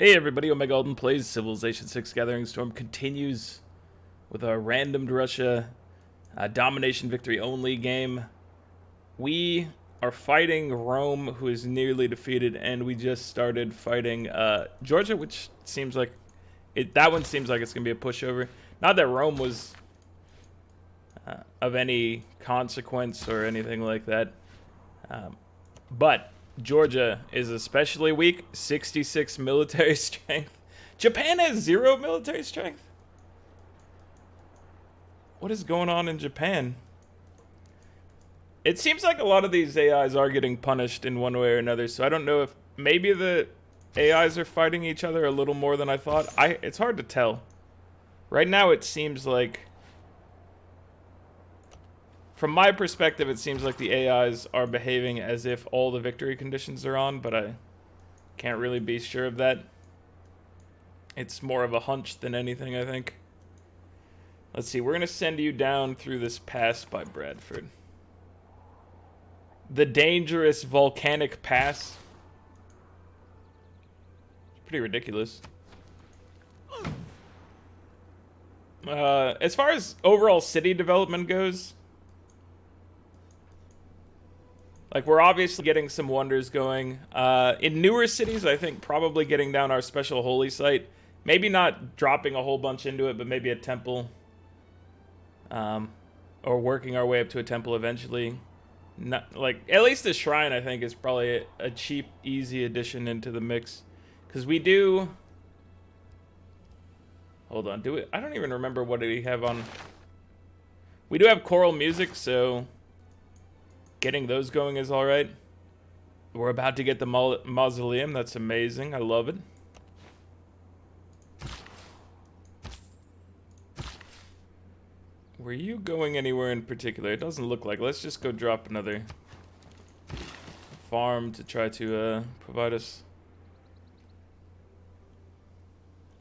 Hey everybody, Omega Alden plays Civilization 6 Gathering Storm continues with our randomed Russia domination victory only game. We are fighting Rome, who is nearly defeated, and we just started fighting Georgia, which seems like that one seems like it's gonna be a pushover. Not that Rome was of any consequence or anything like that, but Georgia is especially weak. 66 military strength. Japan has 0 military strength. What is going on in Japan? It seems like a lot of these AIs are getting punished in one way or another, so I don't know if maybe the AIs are fighting each other a little more than I thought. It's hard to tell. Right now it seems like, from my perspective, it seems like the AIs are behaving as if all the victory conditions are on, but I can't really be sure of that. It's more of a hunch than anything, I think. Let's see, we're going to send you down through this pass by Bradford. The dangerous volcanic pass. It's pretty ridiculous. As far as overall city development goes, like, we're obviously getting some wonders going. In newer cities, I think probably getting down our special holy site. Maybe not dropping a whole bunch into it, but maybe a temple. Or working our way up to a temple eventually. Not, like, at least the shrine, I think, is probably a cheap, easy addition into the mix. Because we do... Hold on, do it. I don't even remember what we have on... We do have choral music, so... Getting those going is alright. We're about to get the mausoleum. That's amazing. I love it. Were you going anywhere in particular? It doesn't look like. Let's just go drop another farm to try to provide us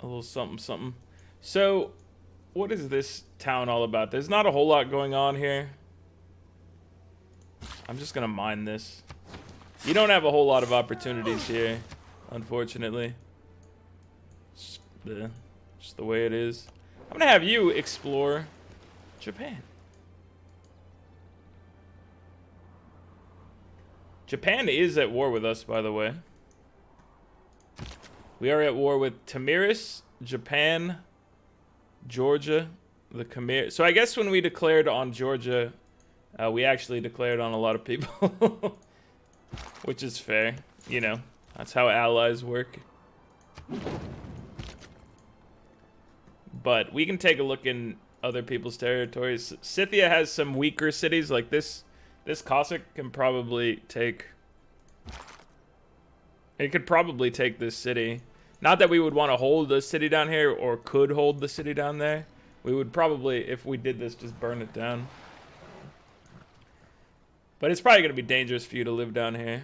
a little something something. So, what is this town all about? There's not a whole lot going on here. I'm just gonna mine this. You don't have a whole lot of opportunities here, unfortunately. Just the way it is. I'm gonna have you explore Japan. Japan is at war with us, by the way. We are at war with Tamiris, Japan, Georgia, the Khmer. So I guess when we declared on Georgia, we actually declared on a lot of people, which is fair. You know, that's how allies work. But we can take a look in other people's territories. Scythia has some weaker cities, like this Cossack can probably take... It could probably take this city. Not that we would want to hold the city down here, or could hold the city down there. We would probably, if we did this, just burn it down. But it's probably going to be dangerous for you to live down here,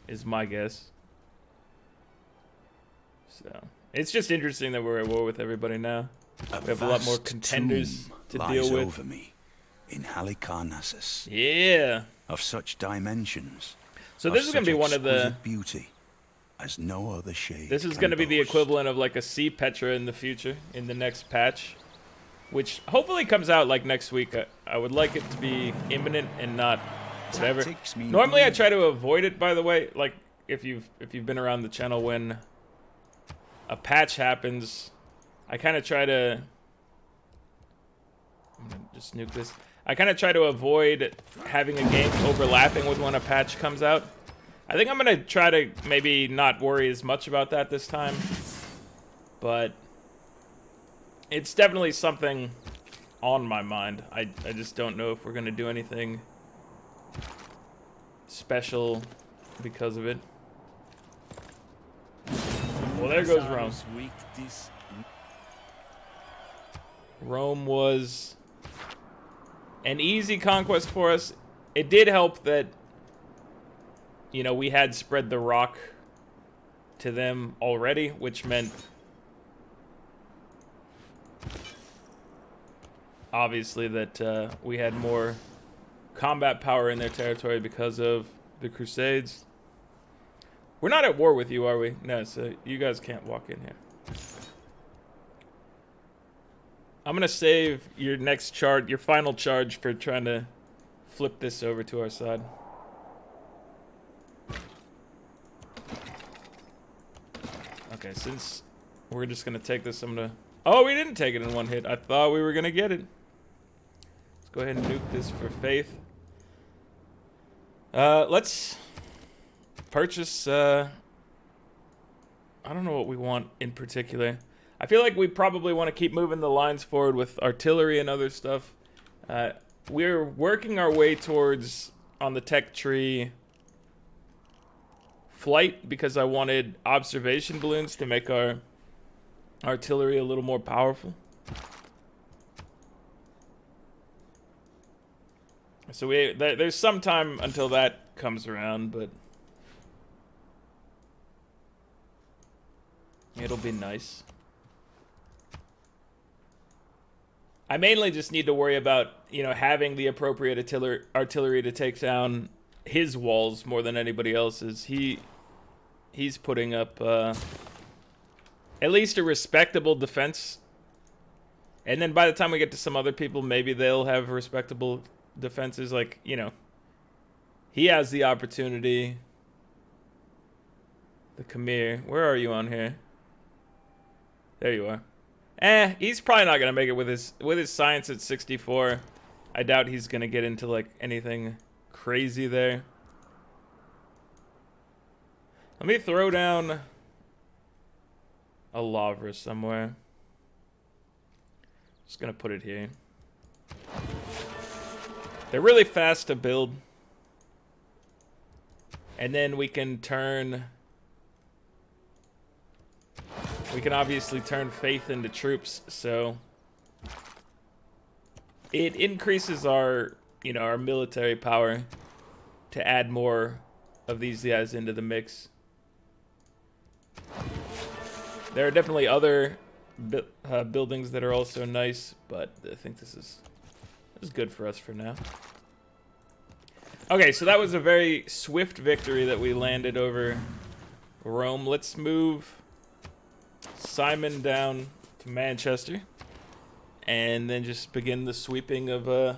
is my guess. So, it's just interesting that we're at war with everybody now. We have a lot more contenders to deal with. Over me in Halicarnassus. Yeah. Of such dimensions. So this is going to be one of the... beauty as no other shade. This is going to be the equivalent of like a sea Petra in the future, in the next patch. Which hopefully comes out like next week. I would like it to be imminent and not whatever. Normally I try to avoid it, by the way. Like if you've been around the channel, when a patch happens, I kind of try to... I'm gonna just nuke this. I kind of try to avoid having a game overlapping with when a patch comes out. I think I'm going to try to maybe not worry as much about that this time. But it's definitely something on my mind. I just don't know if we're going to do anything special because of it. Well, there goes Rome. Rome was an easy conquest for us. It did help that, you know, we had spread the rock to them already, which meant obviously that we had more combat power in their territory because of the Crusades. We're not at war with you, are we? No, so you guys can't walk in here. I'm gonna save your next charge, your final charge, for trying to flip this over to our side. Okay, since we're just gonna take this, I'm gonna... Oh, we didn't take it in one hit. I thought we were gonna get it. Let's go ahead and nuke this for faith. Let's purchase, I don't know what we want in particular. I feel like we probably want to keep moving the lines forward with artillery and other stuff. We're working our way towards, on the tech tree, flight, because I wanted observation balloons to make our artillery a little more powerful. So there's some time until that comes around, but it'll be nice. I mainly just need to worry about, you know, having the appropriate artillery to take down his walls more than anybody else's. He's putting up at least a respectable defense. And then by the time we get to some other people, maybe they'll have respectable defenses. Like, you know, he has the opportunity. The Khmer. Where are you on here? There you are. He's probably not gonna make it with his science at 64. I doubt he's gonna get into like anything crazy there. Let me throw down a lavra somewhere. Just gonna put it here. They're really fast to build. And then we can turn... We can obviously turn faith into troops, so... It increases our, you know, our military power to add more of these guys into the mix. There are definitely other buildings that are also nice, but I think this is good for us for now. Okay, so that was a very swift victory that we landed over Rome. Let's move Simon down to Manchester, and then just begin the sweeping of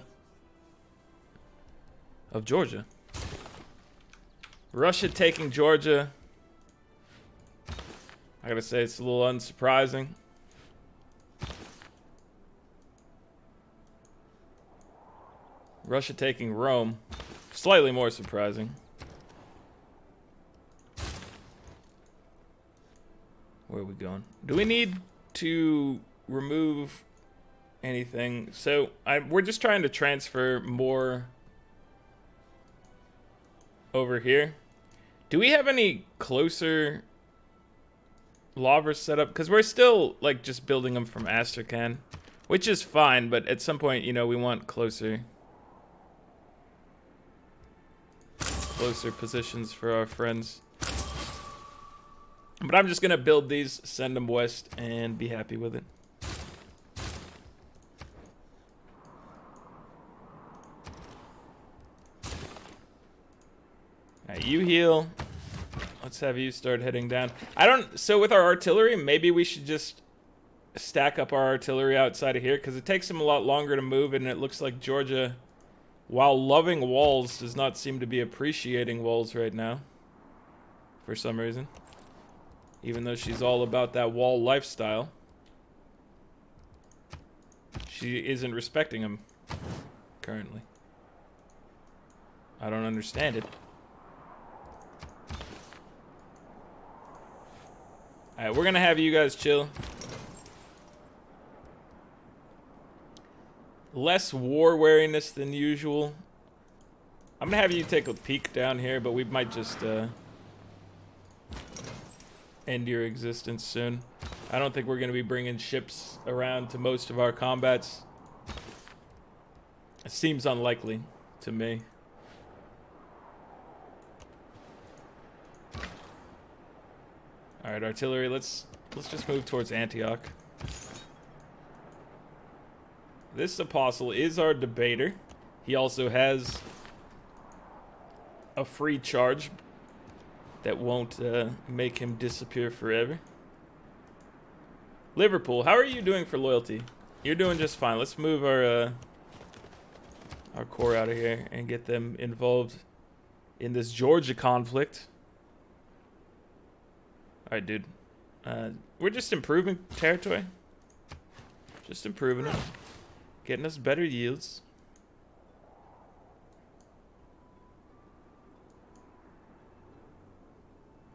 Georgia. Russia taking Georgia. I gotta say, it's a little unsurprising. Russia taking Rome. Slightly more surprising. Where are we going? Do we need to remove anything? So, we're just trying to transfer more over here. Do we have any closer lavras set up? Because we're still, like, just building them from Astrakhan, which is fine, but at some point, you know, we want closer positions for our friends. But I'm just gonna build these, send them west, and be happy with it. Alright, you heal. Let's have you start heading down. So with our artillery, maybe we should just stack up our artillery outside of here, because it takes them a lot longer to move, and it looks like Georgia, while loving walls, does not seem to be appreciating walls right now. For some reason. Even though she's all about that wall lifestyle. She isn't respecting them currently. I don't understand it. Alright, we're gonna have you guys chill. Less war wariness than usual. I'm gonna have you take a peek down here, but we might just end your existence soon. I don't think we're gonna be bringing ships around to most of our combats. It seems unlikely to me. Alright, artillery, let's just move towards Antioch. This apostle is our debater. He also has a free charge. that won't make him disappear forever. Liverpool, how are you doing for loyalty? You're doing just fine. Let's move our core out of here and get them involved in this Georgia conflict. All right, dude. We're just improving territory. Just improving it. Getting us better yields.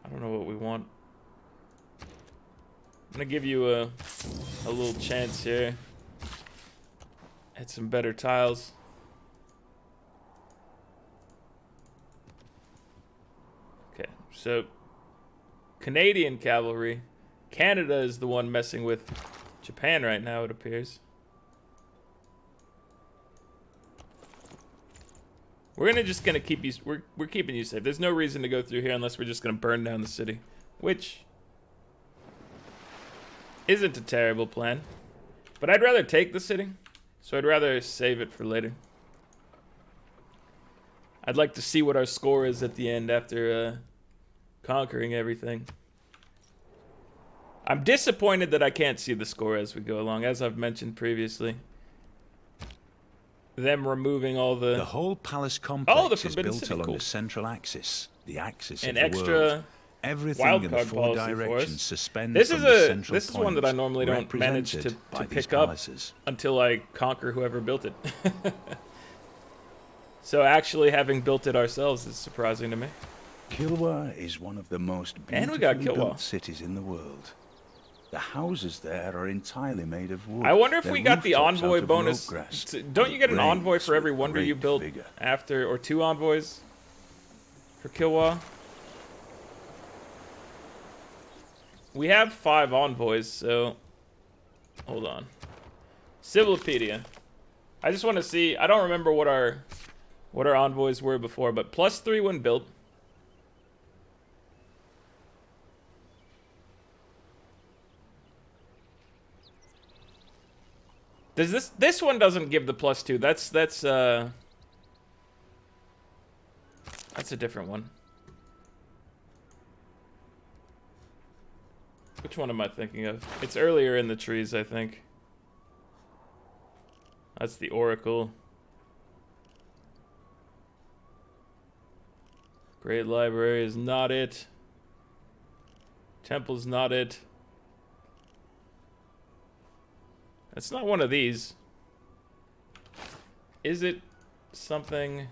I don't know what we want. I'm gonna give you a little chance here at some better tiles. Okay, so Canadian cavalry. Canada is the one messing with Japan right now, it appears. We're gonna keep you. We're keeping you safe. There's no reason to go through here unless we're just gonna burn down the city, which isn't a terrible plan. But I'd rather take the city, so I'd rather save it for later. I'd like to see what our score is at the end after conquering everything. I'm disappointed that I can't see the score as we go along, as I've mentioned previously. Them removing all the whole palace complex is built City, along cool. a central axis, the axis An of the extra world. Everything in the wildcard four policy for directions us. suspends This from is the central this is one that I point, normally don't manage to represented by these pick up palaces. until I conquer whoever built it. So actually having built it ourselves is surprising to me. Kilwa is one of the most And we got beautifully Kilwa. built cities in the world. The houses there are entirely made of wood. I wonder if Their we got the rooftops envoy out of bonus. rope grass. Don't you get an It envoy rains for every with wonder you great build vigor. after, or 2 envoys for Kilwa? We have 5 envoys, so hold on. Civilopedia. I just want to see. I don't remember what our envoys were before, but +3 when built. Does this one doesn't give the +2? That's a different one. Which one am I thinking of? It's earlier in the trees, I think. That's the Oracle. Great Library is not it. Temple's not it. It's not one of these. Is it something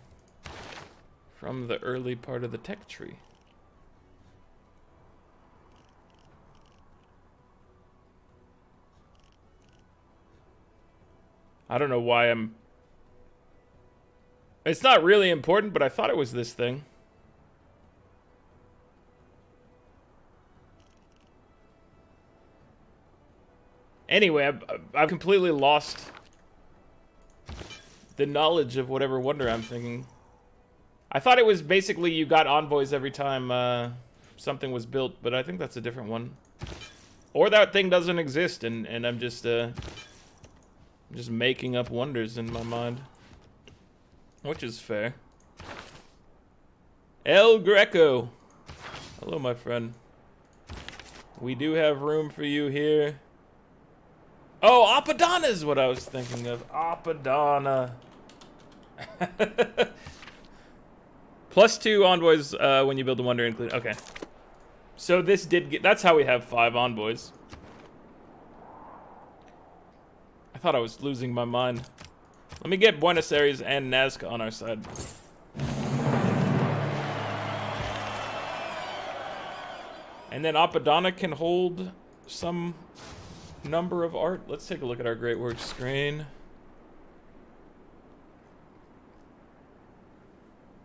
from the early part of the tech tree? I don't know why I'm... It's not really important, but I thought it was this thing. Anyway, I've completely lost the knowledge of whatever wonder I'm thinking. I thought it was basically you got envoys every time something was built, but I think that's a different one. Or that thing doesn't exist, and I'm just making up wonders in my mind. Which is fair. El Greco. Hello, my friend. We do have room for you here. Oh, Apadana is what I was thinking of. Apadana. +2 envoys when you build a wonder include. Okay. So this did get... That's how we have 5 envoys. I thought I was losing my mind. Let me get Buenos Aires and Nazca on our side. And then Apadana can hold some number of art. Let's take a look at our Great Works screen.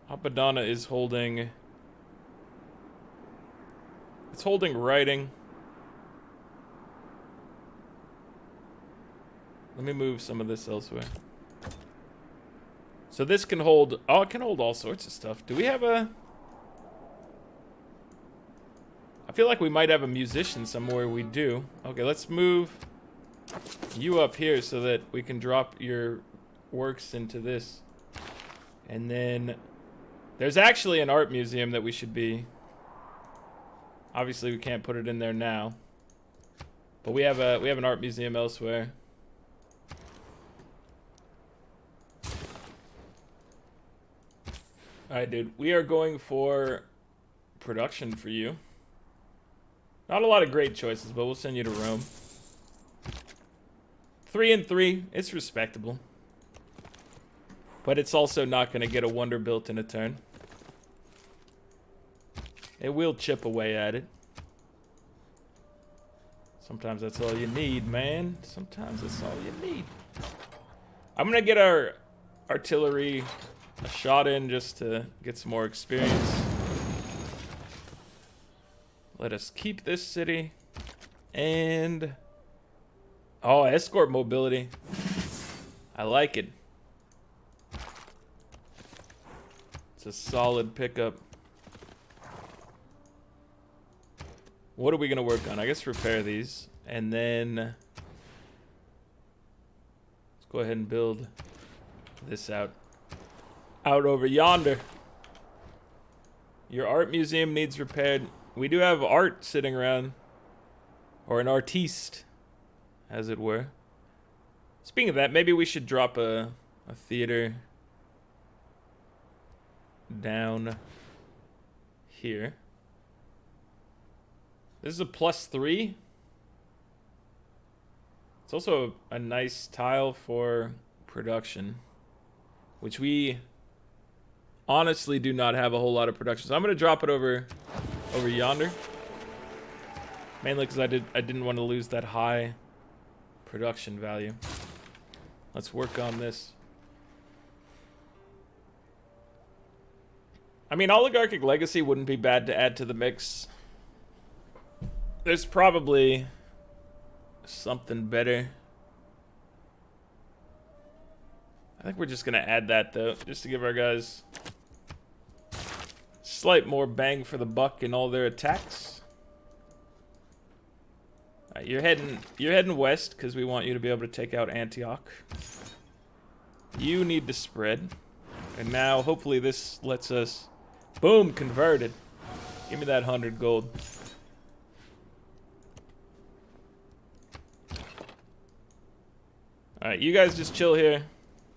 Apadana is holding... It's holding writing. Let me move some of this elsewhere. So this can hold... Oh, it can hold all sorts of stuff. Do we have a... I feel like we might have a musician somewhere. We do. Okay, let's move you up here so that we can drop your works into this. And then... There's actually an art museum that we should be Obviously, we can't put it in there now. But we have an art museum elsewhere. All right, dude. We are going for production for you. Not a lot of great choices, but we'll send you to Rome. 3 and 3. It's respectable. But it's also not going to get a wonder built in a turn. It will chip away at it. Sometimes that's all you need, man. Sometimes that's all you need. I'm going to get our artillery a shot in just to get some more experience. Let us keep this city. And... oh, escort mobility. I like it. It's a solid pickup. What are we going to work on? I guess repair these. And then... let's go ahead and build this out. Out over yonder. Your art museum needs repaired. We do have art sitting around. Or an artiste, as it were. Speaking of that, maybe we should drop a theater down here. This is a +3. It's also a nice tile for production, which we honestly do not have a whole lot of production. So I'm going to drop it over yonder. Mainly because I didn't want to lose that high production value. Let's work on this. I mean, Oligarchic Legacy wouldn't be bad to add to the mix. There's probably something better. I think we're just going to add that, though, just to give our guys slight more bang for the buck in all their attacks. All right, you're heading west because we want you to be able to take out Antioch. You need to spread. And now, hopefully, this lets us... boom, converted. Give me that 100 gold. Alright, you guys just chill here.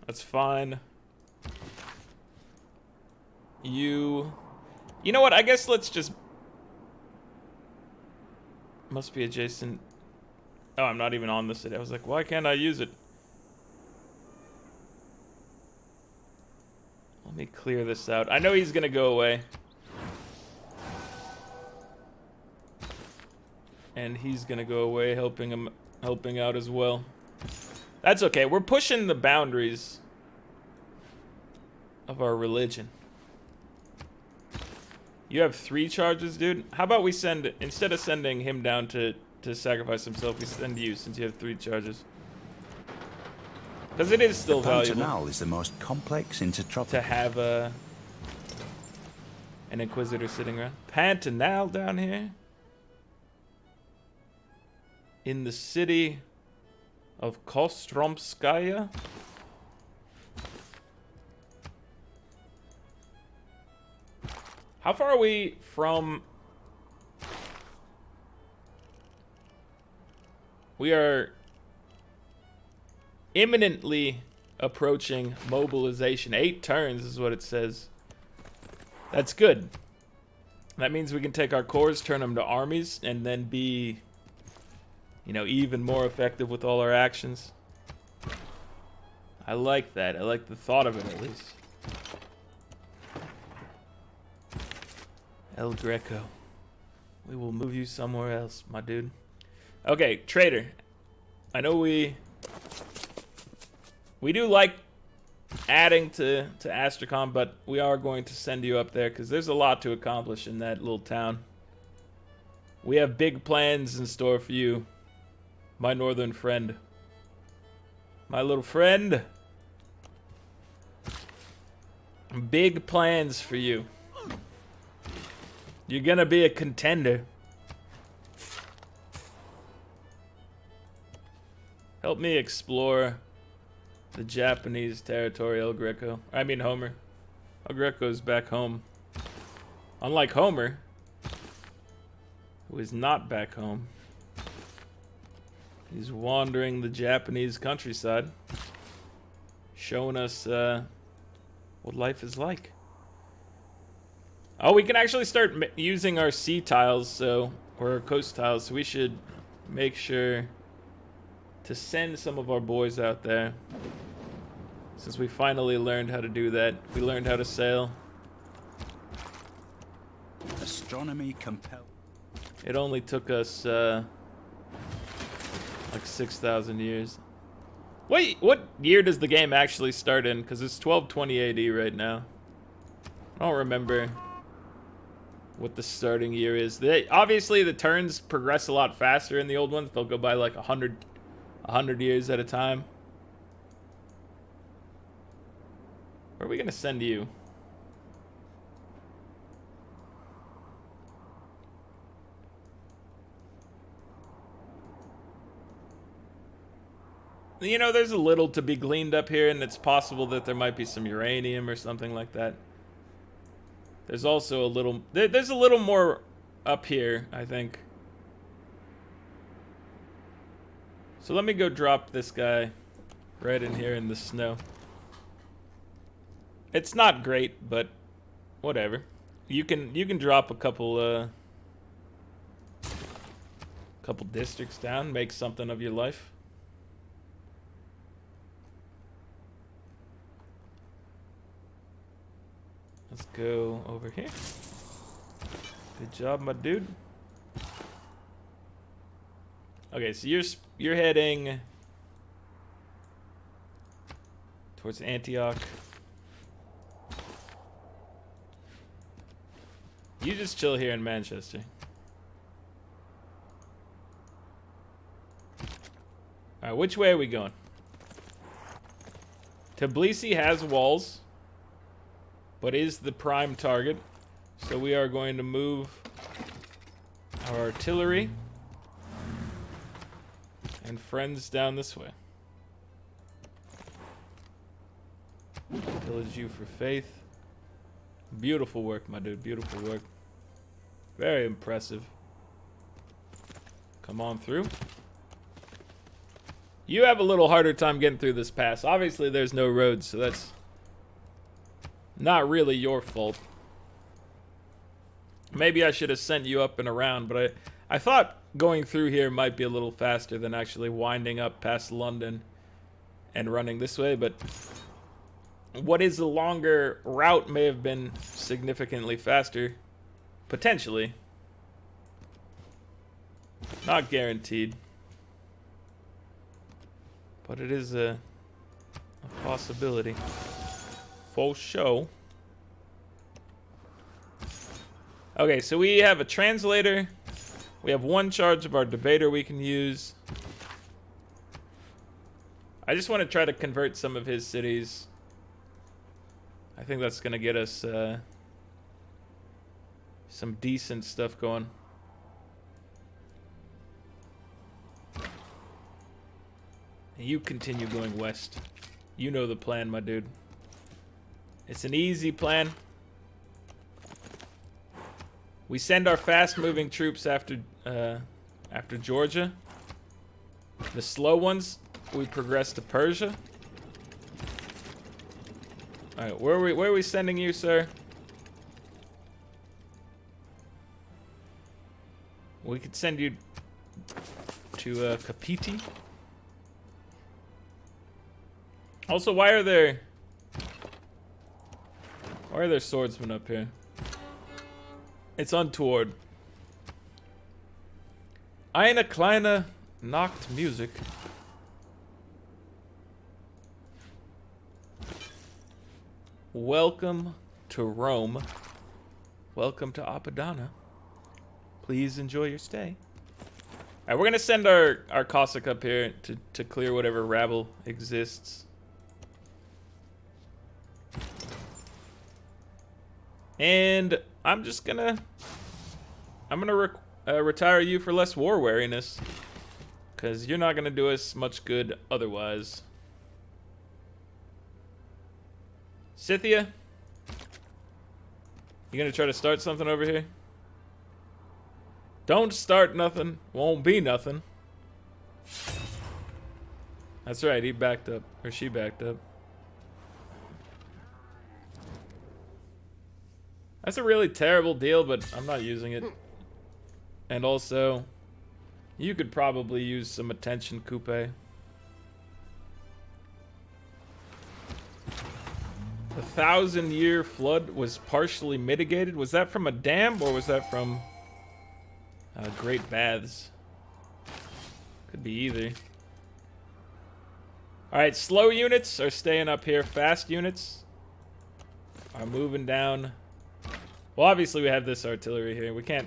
That's fine. You know what? I guess let's just... must be adjacent. Oh, I'm not even on the city. I was like, why can't I use it? Let me clear this out. I know he's gonna go away. And he's gonna go away, helping out as well. That's okay. We're pushing the boundaries of our religion. You have 3 charges, dude? How about we send, instead of sending him down to sacrifice himself, we send you since you have 3 charges. Because it is still valuable. Pantanal is the most complex intertropical to have an Inquisitor sitting around. Pantanal down here. In the city of Kostromskaya. How far are we from... we are imminently approaching mobilization. 8 turns is what it says. That's good. That means we can take our corps, turn them to armies, and then be, you know, even more effective with all our actions. I like that. I like the thought of it, at least. El Greco. We will move you somewhere else, my dude. Okay, trader. I know we do like adding to Astrakhan, but we are going to send you up there because there's a lot to accomplish in that little town. We have big plans in store for you, my northern friend. My little friend. Big plans for you. You're gonna be a contender. Help me explore the Japanese territory, El Greco. I mean Homer. El Greco's back home. Unlike Homer, who is not back home. He's wandering the Japanese countryside, showing us what life is like. Oh, we can actually start using our sea tiles, or our coast tiles, so we should make sure to send some of our boys out there. Since we finally learned how to do that. We learned how to sail. Astronomy compelled. It only took us like 6,000 years. Wait, what year does the game actually start in? Because it's 1220 AD right now. I don't remember what the starting year is. Obviously, the turns progress a lot faster in the old ones. They'll go by like 100 years at a time. Where are we going to send you? You know, there's a little to be gleaned up here, and it's possible that there might be some uranium or something like that. There's also a little... There's a little more up here, I think. So let me go drop this guy right in here in the snow. It's not great, but whatever. You can drop a couple districts down, make something of your life. Let's go over here. Good job, my dude. Okay, so you're heading towards Antioch. You just chill here in Manchester. Alright, which way are we going? Tbilisi has walls, but is the prime target. So we are going to move our artillery and friends down this way. Pillage you for faith. Beautiful work, my dude. Beautiful work. Very impressive. Come on through. You have a little harder time getting through this pass. Obviously, there's no roads, so that's not really your fault. Maybe I should have sent you up and around, but I thought going through here might be a little faster than actually winding up past London and running this way, but what is a longer route may have been significantly faster. Potentially. Not guaranteed. But it is a possibility. For show. Okay, so we have a translator. We have one charge of our debater we can use. I just want to try to convert some of his cities. I think that's going to get us some decent stuff going. You continue going west. You know the plan, my dude. It's an easy plan. We send our fast-moving troops after Georgia. The slow ones, we progress to Persia. All right, where are we sending you, sir? We could send you to Kapiti. Also, why are there swordsmen up here? It's untoward. Eine kleine Nachtmusik. Welcome to Rome. Welcome to Apadana. Please enjoy your stay. Alright, we're gonna send our Cossack up here to clear whatever rabble exists. And I'm gonna retire you for less war wariness, because you're not gonna do us much good otherwise. Scythia, you gonna try to start something over here? Don't start nothing. Won't be nothing. That's right, he backed up. Or she backed up. That's a really terrible deal, but I'm not using it. And also, you could probably use some attention, Coupe. The 1,000-year flood was partially mitigated. Was that from a dam, or was that from Great Baths? Could be either. Alright, slow units are staying up here. Fast units are moving down. Well, obviously we have this artillery here. We can't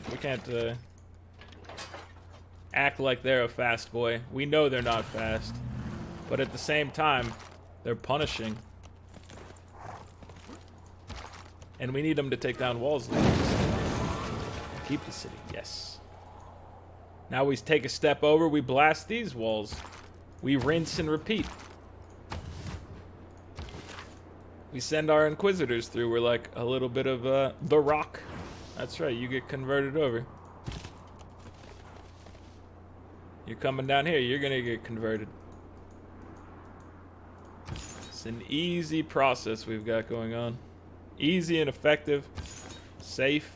act like they're a fast boy. We know they're not fast. But at the same time, they're punishing. And we need them to take down walls. Keep the city, yes. Now we take a step over, we blast these walls. We rinse and repeat. We send our inquisitors through. We're like a little bit of the Rock. That's right, you get converted over. You're coming down here, you're gonna get converted. It's an easy process we've got going on. Easy and effective. Safe.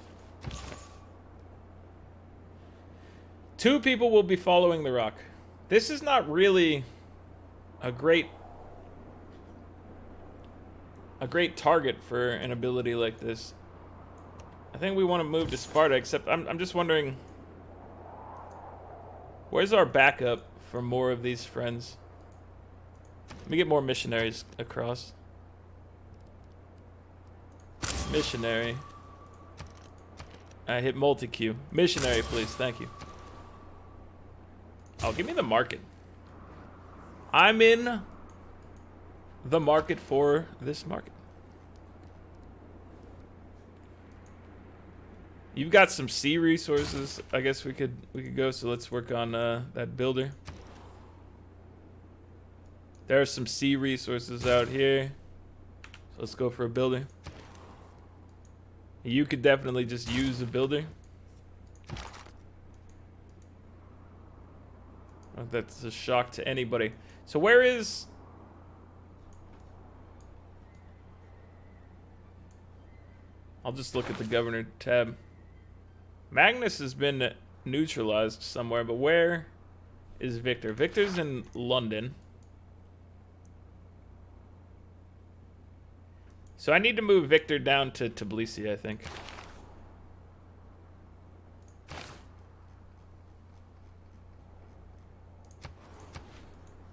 2 people will be following the Rock. This is not really a great target for an ability like this. I think we want to move to Sparta, except I'm just wondering, where's our backup for more of these friends? Let me get more missionaries across. Missionary. I hit multi-queue. Missionary, please. Thank you. Oh, give me the market. I'm in the market for this market. You've got some sea resources. I guess we could go. So let's work on that builder. There are some sea resources out here. So let's go for a builder. You could definitely just use a builder. Oh, that's a shock to anybody. So where is... I'll just look at the governor tab. Magnus has been neutralized somewhere, but where is Victor? Victor's in London. So I need to move Victor down to Tbilisi, I think.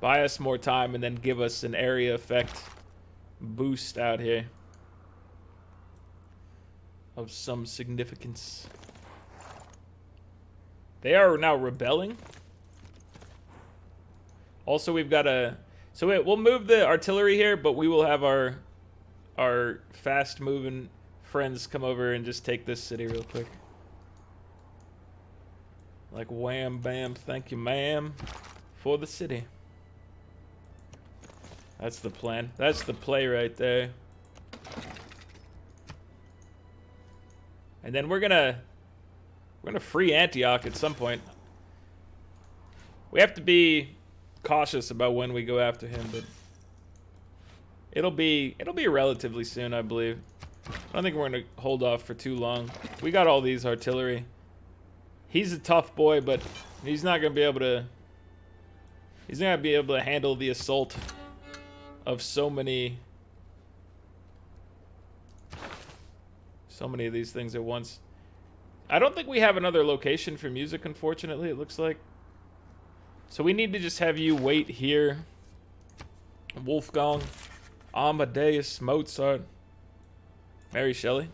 Buy us more time and then give us an area effect boost out here of some significance. They are now rebelling. Also, we've got a... So we'll move the artillery here, but we will have our fast-moving friends come over and just take this city real quick. Like wham, bam, thank you, ma'am, for the city. That's the plan. That's the play right there. And then we're gonna free Antioch at some point. We have to be cautious about when we go after him, but it'll be relatively soon, I believe. I don't think we're gonna hold off for too long. We got all these artillery. He's a tough boy, but he's not gonna be able to. He's not gonna be able to handle the assault of so many of these things at once. I don't think we have another location for music, unfortunately, it looks like. So we need to just have you wait here. Wolfgang, Amadeus, Mozart, Mary Shelley,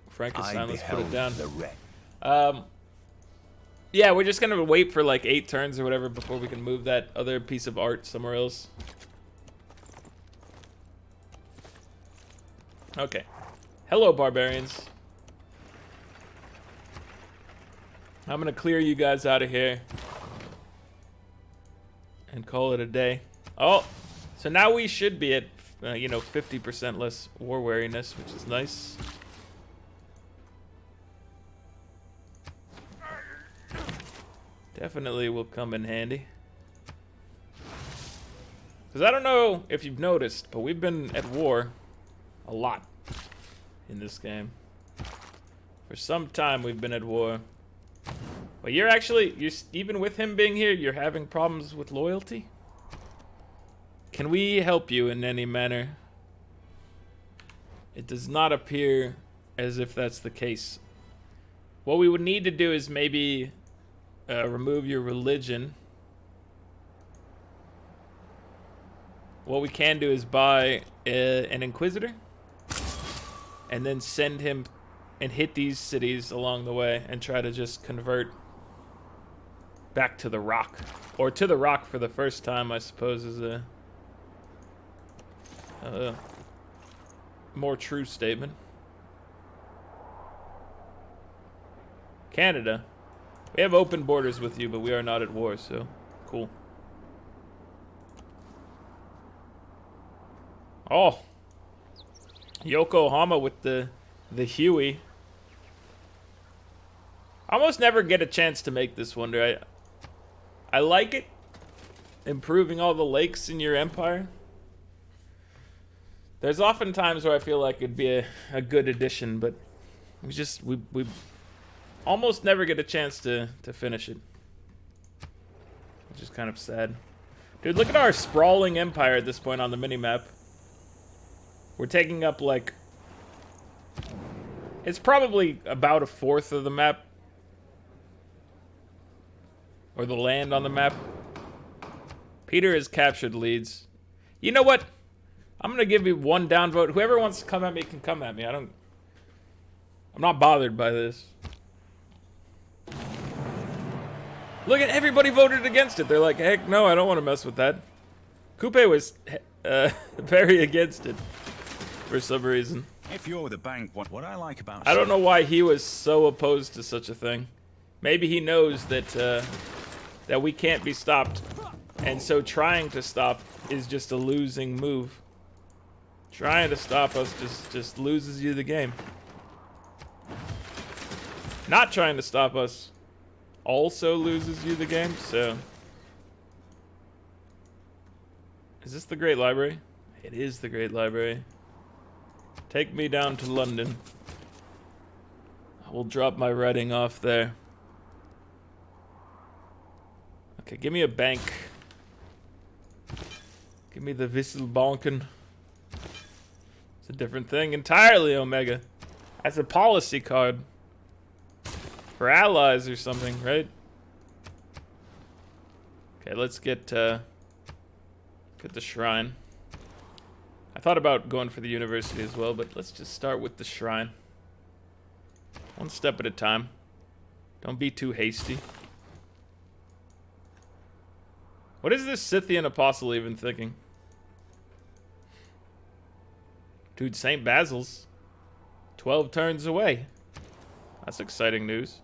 Frankenstein, let's put it down. Yeah, we're just gonna wait for like 8 turns or whatever before we can move that other piece of art somewhere else. Okay. Hello, barbarians. I'm gonna clear you guys out of here and call it a day. Oh, so now we should be at, 50% less war wariness, which is nice. Definitely will come in handy. Because I don't know if you've noticed, but we've been at war a lot in this game. For some time we've been at war. But you're even with him being here, you're having problems with loyalty? Can we help you in any manner? It does not appear as if that's the case. What we would need to do is maybe remove your religion. What we can do is buy an Inquisitor and then send him and hit these cities along the way and try to just convert back to the Rock. Or to the Rock for the first time, I suppose, is a more true statement. Canada. We have open borders with you, but we are not at war, so cool. Oh. Yokohama with the Huey. I almost never get a chance to make this wonder. I like it. Improving all the lakes in your empire. There's often times where I feel like it'd be a good addition, but we almost never get a chance to finish it. Which is kind of sad. Dude, look at our sprawling empire at this point on the minimap. We're taking up, like... It's probably about a fourth of the map. Or the land on the map. Peter has captured Leeds. You know what? I'm gonna give you one downvote. Whoever wants to come at me can come at me. I'm not bothered by this. Look at everybody voted against it. They're like, heck no, I don't want to mess with that. Coupe was very against it for some reason. If you're the bank, what I like about... I don't know why he was so opposed to such a thing. Maybe he knows that that we can't be stopped, and so trying to stop is just a losing move. Trying to stop us just loses you the game. Not trying to stop us also loses you the game, so... Is this the Great Library? It is the Great Library. Take me down to London. I will drop my writing off there. Okay, give me a bank. Give me the Wisselbanken. It's a different thing entirely, Omega. That's a policy card. For allies or something, right? Okay, let's get the shrine. I thought about going for the university as well, but let's just start with the shrine. One step at a time. Don't be too hasty. What is this Scythian apostle even thinking? Dude, St. Basil's 12 turns away. That's exciting news.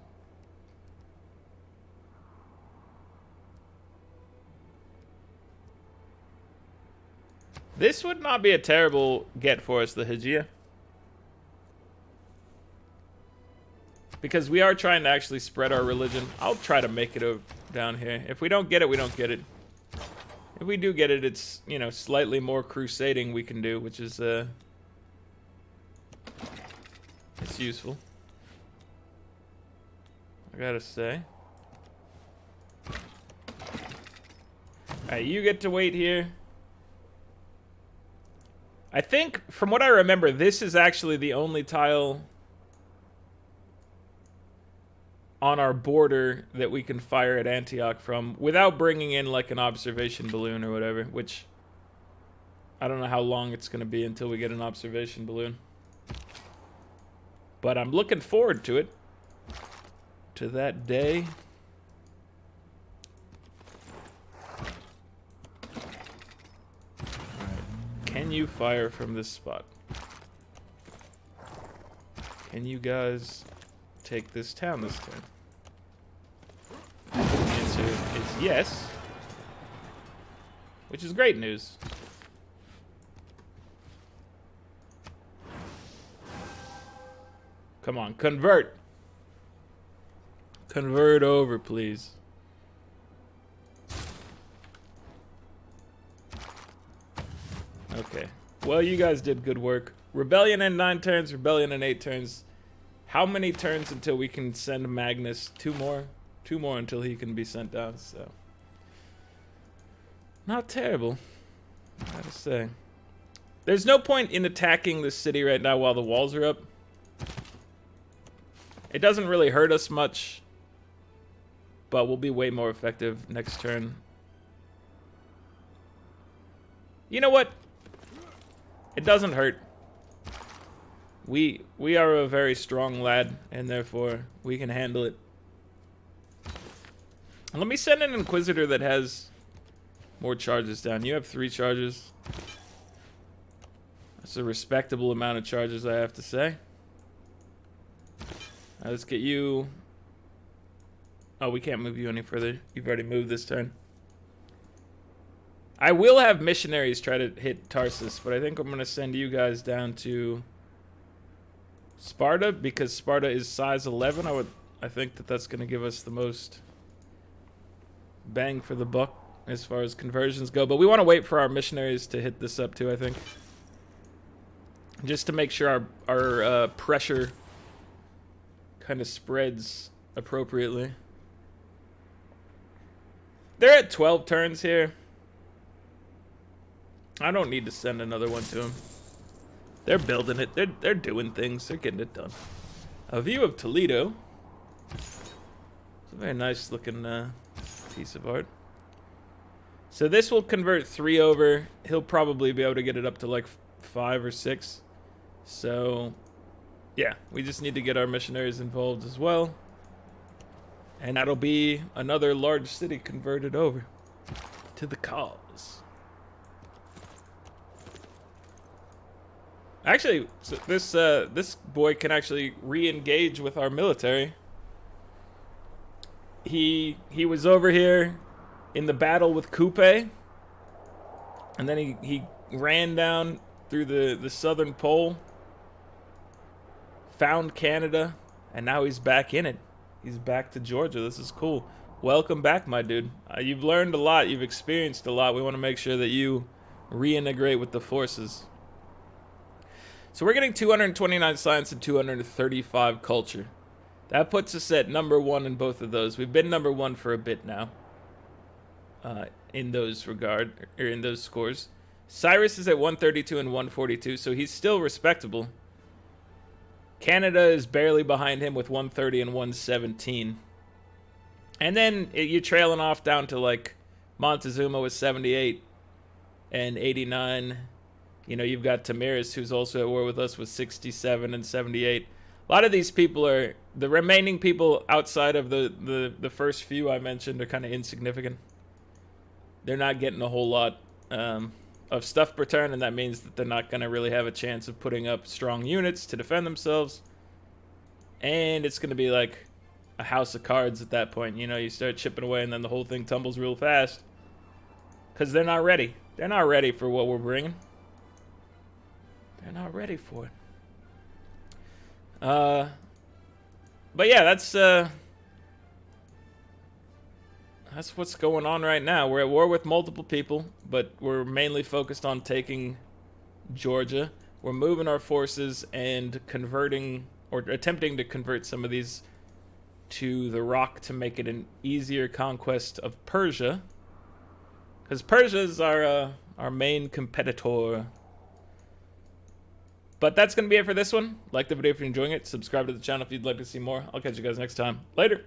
This would not be a terrible get for us, the Hijia. Because we are trying to actually spread our religion. I'll try to make it down here. If we don't get it, we don't get it. If we do get it, it's, you know, slightly more crusading we can do, which is, it's useful. I gotta say. Alright, you get to wait here. I think, from what I remember, this is actually the only tile on our border that we can fire at Antioch from without bringing in, like, an observation balloon or whatever, which I don't know how long it's going to be until we get an observation balloon. But I'm looking forward to it. To that day. Can you fire from this spot? Can you guys take this town this turn? The answer is yes. Which is great news. Come on, convert. Convert over, please. Okay. Well, you guys did good work. Rebellion in 9 turns, rebellion in 8 turns. How many turns until we can send Magnus? 2 more? 2 more until he can be sent down, so. Not terrible, I gotta say. There's no point in attacking the city right now while the walls are up. It doesn't really hurt us much, but we'll be way more effective next turn. You know what? It doesn't hurt. We are a very strong lad, and therefore we can handle it. Let me send an Inquisitor that has more charges down. You have 3 charges. That's a respectable amount of charges, I have to say. Let's get you. Oh, we can't move you any further. You've already moved this turn. I will have missionaries try to hit Tarsus, but I think I'm going to send you guys down to Sparta because Sparta is size 11. I think that that's going to give us the most bang for the buck as far as conversions go. But we want to wait for our missionaries to hit this up too, I think. Just to make sure our pressure kind of spreads appropriately. They're at 12 turns here. I don't need to send another one to them. They're building it. They're doing things. They're getting it done. A view of Toledo. It's a very nice looking piece of art. So this will convert 3 over. He'll probably be able to get it up to like 5 or 6. So, yeah, we just need to get our missionaries involved as well. And that'll be another large city converted over to the cause. Actually, so this boy can actually re-engage with our military. He was over here in the battle with Coupe, and then he ran down through the southern pole, found Canada, and now he's back in it. He's back to Georgia. This is cool. Welcome back, my dude. You've learned a lot. You've experienced a lot. We want to make sure that you reintegrate with the forces. So we're getting 229 science and 235 culture. That puts us at number 1 in both of those. We've been number 1 for a bit now. In those scores. Cyrus is at 132 and 142, so he's still respectable. Canada is barely behind him with 130 and 117. And then you're trailing off down to like Montezuma with 78 and 89. You know, you've got Tamiris, who's also at war with us, with 67 and 78. A lot of these people are, the remaining people outside of the first few I mentioned are kind of insignificant. They're not getting a whole lot of stuff per turn, and that means that they're not going to really have a chance of putting up strong units to defend themselves. And it's going to be like a house of cards at that point. You know, you start chipping away, and then the whole thing tumbles real fast. Because they're not ready. They're not ready for what we're bringing. They're not ready for it. But yeah, that's what's going on right now. We're at war with multiple people, but we're mainly focused on taking Georgia. We're moving our forces and converting, or attempting to convert some of these to the Rock to make it an easier conquest of Persia. Because Persia is our main competitor. But that's going to be it for this one. Like the video if you're enjoying it. Subscribe to the channel if you'd like to see more. I'll catch you guys next time. Later.